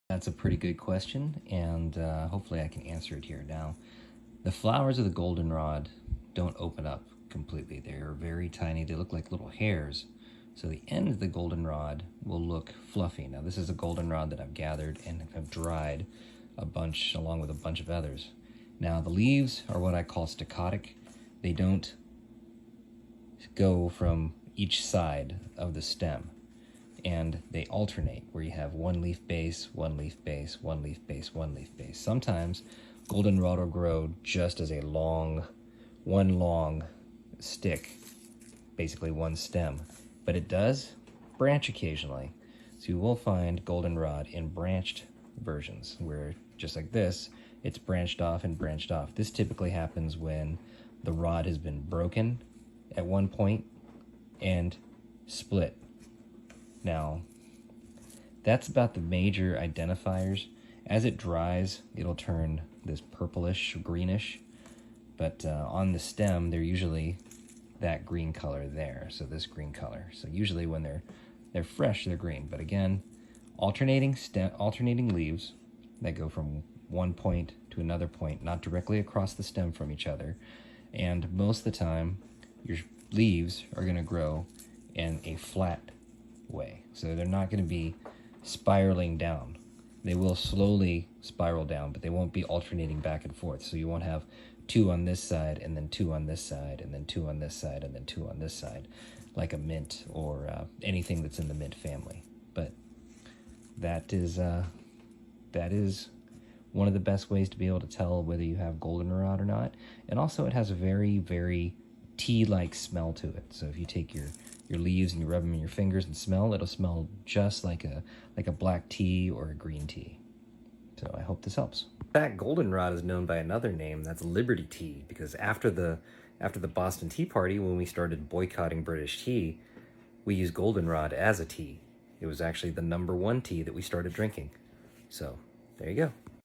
That's a pretty good question, and hopefully I can answer it here. Now, the flowers of the goldenrod don't open up completely. They're very tiny. They look like little hairs. So the end of the goldenrod will look fluffy. Now, this is a goldenrod that I've gathered and have dried a bunch along with a bunch of others. Now, the leaves are what I call staccatic. They don't go from each side of the stem, and they alternate where you have one leaf base, one leaf base, one leaf base, one leaf base. Sometimes goldenrod will grow just as one long stick, basically one stem, but it does branch occasionally. So you will find goldenrod in branched versions where, just like this, it's branched off and branched off. This typically happens when the rod has been broken at one point and split. Now, that's about the major identifiers. As it dries, it'll turn this purplish, greenish, but on the stem, they're usually that green color there, so this green color. So usually when they're fresh, they're green. But again, alternating leaves that go from one point to another point, not directly across the stem from each other. And most of the time, your leaves are going to grow in a flat way. So they're not going to be spiraling down. They will slowly spiral down, but they won't be alternating back and forth. So you won't have two on this side, and then two on this side, and then two on this side, and then two on this side, like a mint or anything that's in the mint family. But that is one of the best ways to be able to tell whether you have goldenrod or not. And also, it has a very, very tea-like smell to it. So if you take your leaves and you rub them in your fingers and smell, it'll smell just like a black tea or a green tea. So I hope this helps. In fact, goldenrod is known by another name. That's Liberty tea, because after the Boston Tea Party, when we started boycotting British tea, we used goldenrod as a tea. It was actually the #1 tea that we started drinking. So there you go.